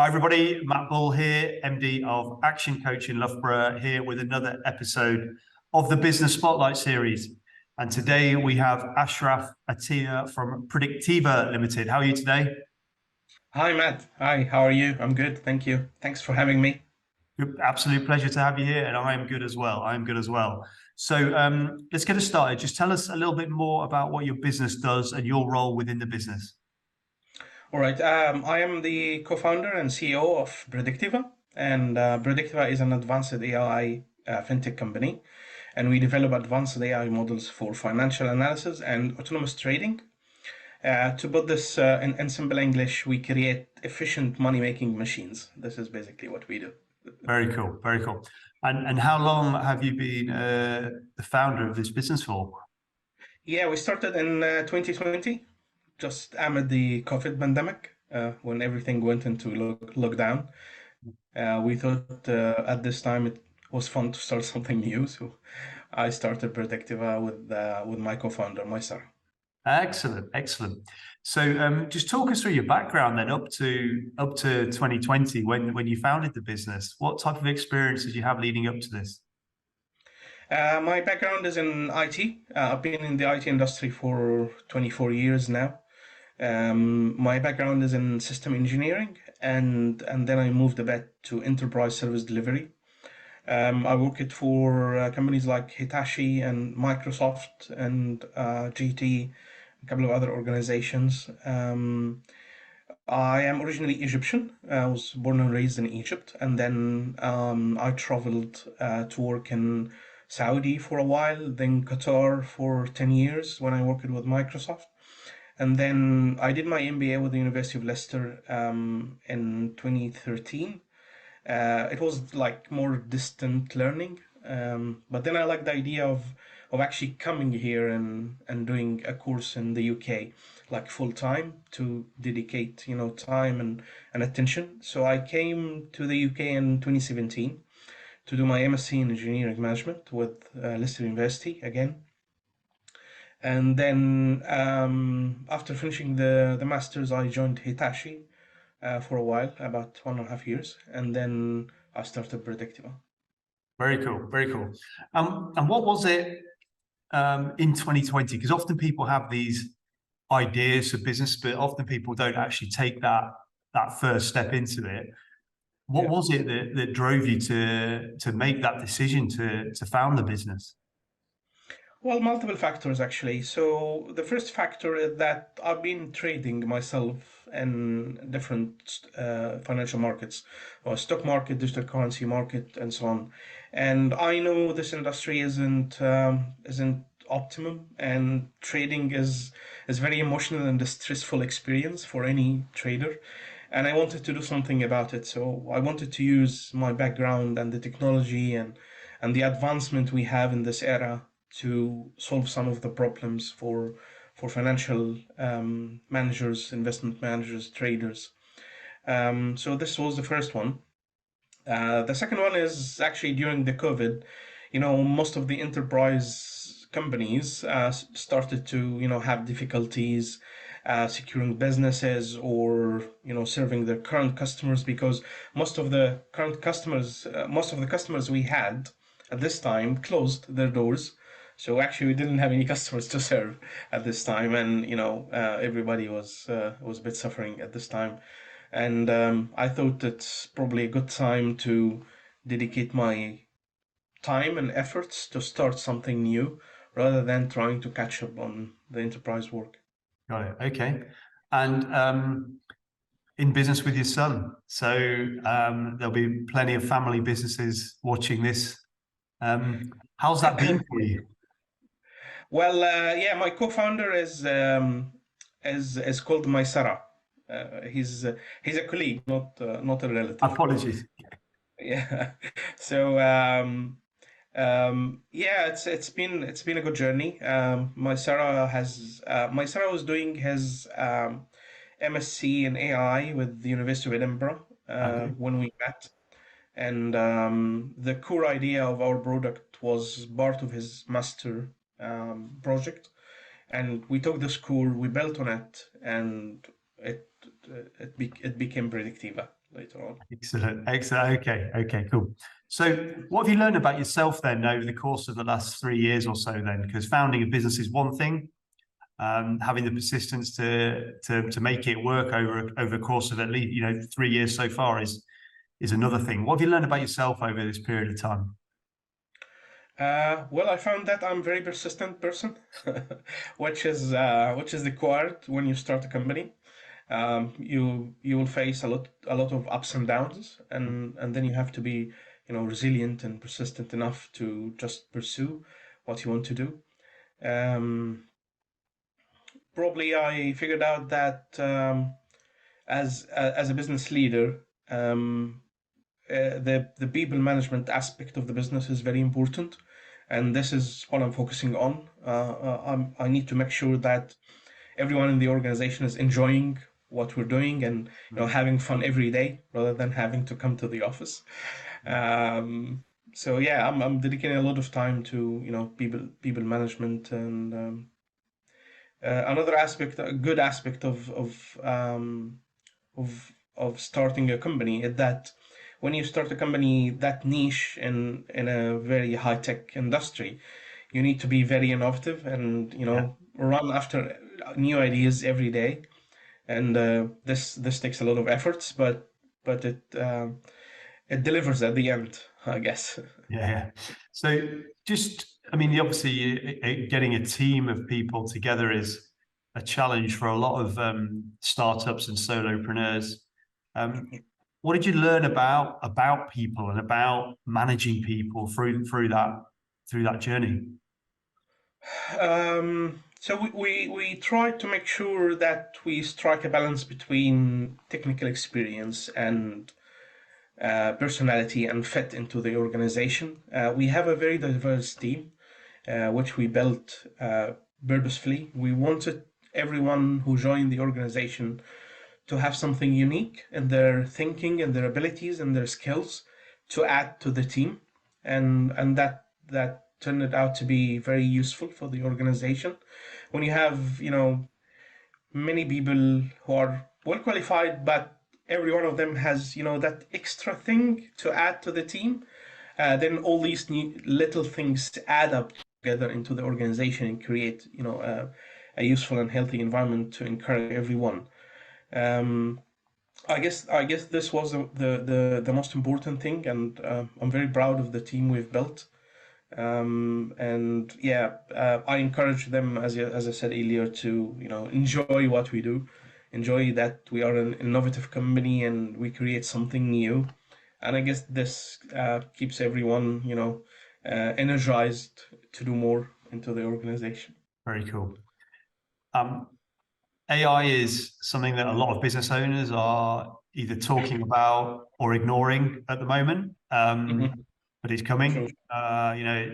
Hi everybody, Matt Bull here, MD of Action Coach in Loughborough, here with another episode of the Business Spotlight series. And today we have Ashraf Attia from Predictiva Limited. How are you today? Hi, Matt. Hi, how are you? I'm good, thank you. Thanks for having me. Absolute pleasure to have you here, and I am good as well. I am good as well. So let's get us started. Just tell us a little bit more about what your business does and your role within the business. All right, I am the co-founder and CEO of Predictiva, and Predictiva is an advanced AI fintech company, and we develop advanced AI models for financial analysis and autonomous trading. To put this in simple English, we create efficient money-making machines. This is basically what we do. Very cool, very cool. And how long have you been the founder of this business for? Yeah, we started in 2020, just amid the COVID pandemic, when everything went into lockdown. We thought at this time it was fun to start something new, so I started Predictiva with my co-founder, Maisar. Excellent, excellent. So just talk us through your background then up to 2020 when you founded the business. What type of experience did you have leading up to this? My background is in IT. I've been in the IT industry for 24 years now. My background is in system engineering, and then I moved a bit to enterprise service delivery. I worked for companies like Hitachi and Microsoft and GT, a couple of other organizations. I am originally Egyptian. I was born and raised in Egypt, and then I traveled to work in Saudi for a while, then Qatar for 10 years when I worked with Microsoft. And then I did my MBA with the University of Leicester in 2013. It was like more distant learning, but then I liked the idea of actually coming here and doing a course in the UK, like full time to dedicate time and attention. So I came to the UK in 2017 to do my MSc in Engineering Management with Leicester University again. And then after finishing the masters, I joined Hitachi for a while, about 1.5 years, and then I started Predictiva. Very cool, very cool. And what was it in 2020? Because often people have these ideas for business, but often people don't actually take that first step into it. What Yeah. was it that drove you to make that decision to found the business? Well, multiple factors actually. So the first factor is that I've been trading myself in different financial markets, or stock market, digital currency market, and so on. And I know this industry isn't optimum, and trading is very emotional and a stressful experience for any trader. And I wanted to do something about it. So I wanted to use my background and the technology and the advancement we have in this era to solve some of the problems for financial managers, investment managers, traders. So this was the first one. The second one is actually during the COVID, most of the enterprise companies started to, have difficulties securing businesses or, serving their current customers because most of the customers we had at this time closed their doors. So actually, we didn't have any customers to serve at this time, and everybody was a bit suffering at this time. And I thought it's probably a good time to dedicate my time and efforts to start something new rather than trying to catch up on the enterprise work. Got it. Okay. And in business with your son, so there'll be plenty of family businesses watching this. How's that been for you? Well, yeah, my co-founder is called Maisara. He's a colleague, not a relative. Apologies. Yeah. So yeah, it's been a good journey. My Sarah was doing his MSc in AI with the University of Edinburgh Okay. when we met, and the core idea of our product was part of his master project, and we took this core, we built on it, and it became Predictiva. later on. Excellent. Okay, cool. So what have you learned about yourself then over the course of the last 3 years or so then? Because founding a business is one thing, having the persistence to make it work over the course of at least 3 years so far is another thing. What have you learned about yourself over this period of time? Well, I found that I'm a very persistent person, which is required when you start a company. You will face a lot of ups and downs, and then you have to be resilient and persistent enough to just pursue what you want to do. Um, Probably I figured out that as a business leader, the people management aspect of the business is very important, and this is what I'm focusing on. I need to make sure that everyone in the organization is enjoying what we're doing and having fun every day rather than having to come to the office. Um, so yeah, I'm dedicating a lot of time to people management, and another aspect, a good aspect of starting a company is that when you start a company that niche in a very high tech industry, you need to be very innovative and Yeah. run after new ideas every day. And this takes a lot of efforts, but it delivers at the end, I guess. Yeah. So I mean, obviously getting a team of people together is a challenge for a lot of startups and solopreneurs. Um, what did you learn about people and about managing people through that journey? So we try to make sure that we strike a balance between technical experience and personality and fit into the organization. We have a very diverse team, which we built purposefully. We wanted everyone who joined the organization to have something unique in their thinking and their abilities and their skills to add to the team, and that turned out to be very useful for the organization. When you have many people who are well qualified, but every one of them has that extra thing to add to the team, then all these little things add up together into the organization and create a useful and healthy environment to encourage everyone. um, I guess this was the most important thing, and I'm very proud of the team we've built. And yeah, I encourage them, as I said earlier, to enjoy what we do, enjoy that we are an innovative company and we create something new. And I guess this keeps everyone energized to do more into the organization. Very cool. Um, AI is something that a lot of business owners are either talking about or ignoring at the moment, Mhm. but it's True. coming.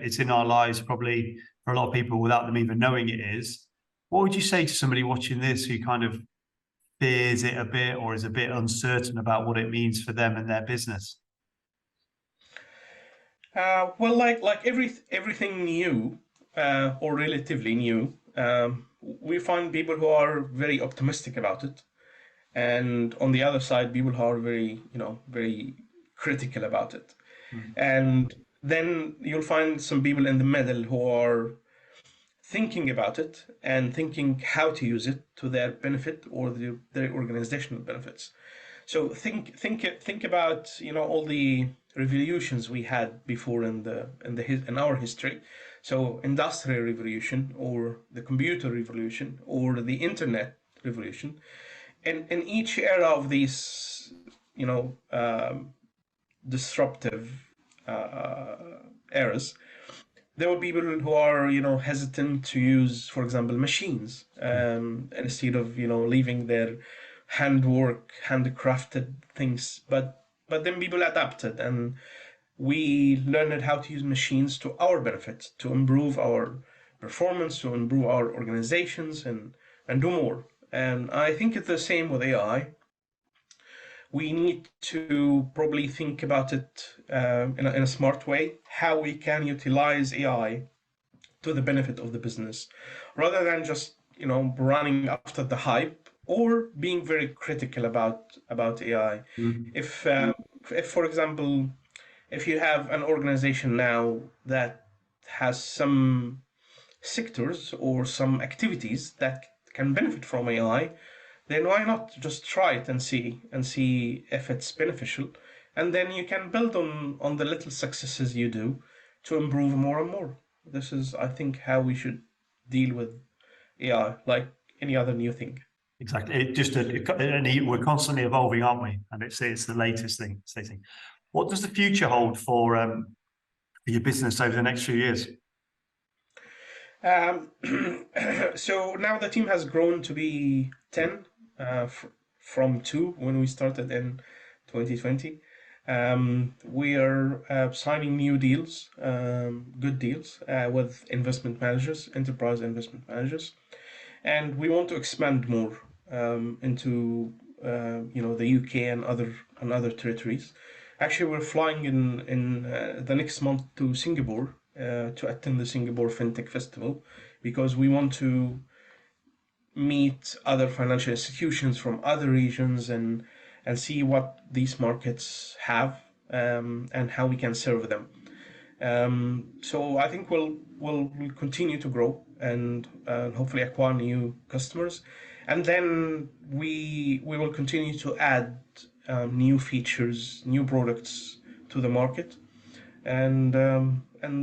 It's in our lives probably for a lot of people without them even knowing it is. What would you say to somebody watching this who kind of fears it a bit or is a bit uncertain about what it means for them and their business? Well, like everything new, or relatively new, we find people who are very optimistic about it, and on the other side, people who are very critical about it. Mm. And then you'll find some people in the middle who are thinking about it and thinking how to use it to their benefit or their organizational benefits. So think about all the revolutions we had before in our history. So industrial revolution or the computer revolution or the internet revolution. And in each era of these disruptive eras, there were people who are hesitant to use, for example, machines, instead of leaving their handwork, handcrafted things. But then people adapted, and we learned how to use machines to our benefit, to improve our performance, to improve our organizations, and do more. And I think it's the same with AI. We need to probably think about it in a smart way, how we can utilize AI to the benefit of the business, rather than just running after the hype or being very critical about AI. Mm. If for example, if you have an organization now that has some sectors or some activities that can benefit from AI, then why not just try it and see if it's beneficial, and then you can build on the little successes you do to improve more and more. This is, I think, how we should deal with AI, like any other new thing. Exactly. We're constantly evolving, aren't we? And it's the latest thing. It's the thing. What does the future hold for your business over the next few years? Um, so now the team has grown to be 10 from 2 when we started in 2020. We are signing new deals, good deals, with investment managers, enterprise investment managers, and we want to expand more into the UK and other territories. Actually, we're flying in the next month to Singapore to attend the Singapore FinTech Festival, because we want to meet other financial institutions from other regions and see what these markets have, and how we can serve them. So I think we'll continue to grow and hopefully acquire new customers, and then we will continue to add new features, new products to the market, and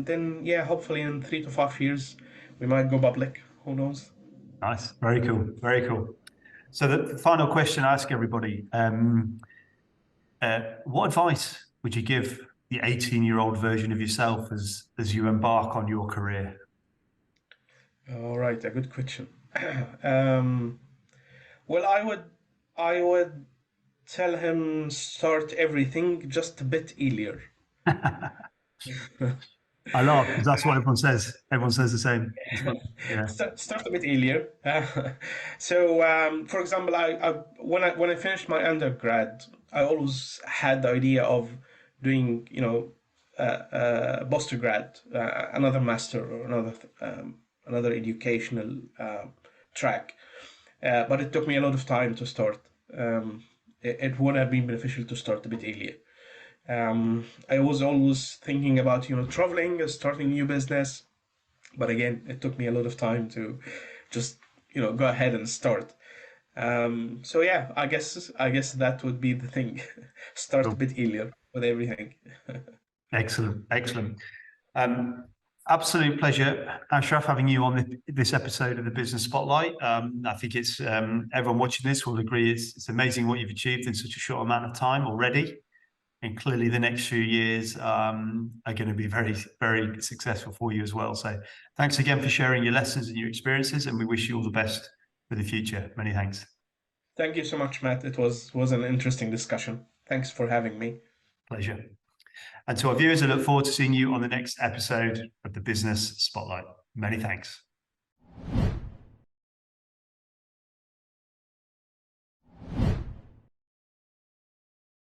then, yeah, hopefully in 3 to 5 years we might go public. Who knows? Nice. Very cool. Very cool. So the final question I ask everybody, what advice would you give the 18-year-old version of yourself as you embark on your career? All right, a good question. um, well, I would tell him start everything just a bit earlier. I laugh because that's what everyone says. Everyone says the same. Yeah. Start a bit earlier. So, for example, when I finished my undergrad, I always had the idea of doing, postgrad, another master or another educational track. But it took me a lot of time to start. It would have been beneficial to start a bit earlier. I was always thinking about, traveling, starting new business, but again, it took me a lot of time to just, go ahead and start. So yeah, I guess that would be the thing. Start a Cool. bit earlier with everything. Excellent. Excellent. Um, Absolute pleasure, Ashraf, having you on this episode of the Business Spotlight. I think it's everyone watching this will agree it's amazing what you've achieved in such a short amount of time already. And clearly the next few years are going to be very, very successful for you as well. So thanks again for sharing your lessons and your experiences, and we wish you all the best for the future. Many thanks. Thank you so much, Matt. It was an interesting discussion. Thanks for having me. Pleasure. And to our viewers, I look forward to seeing you on the next episode of the Business Spotlight. Many thanks.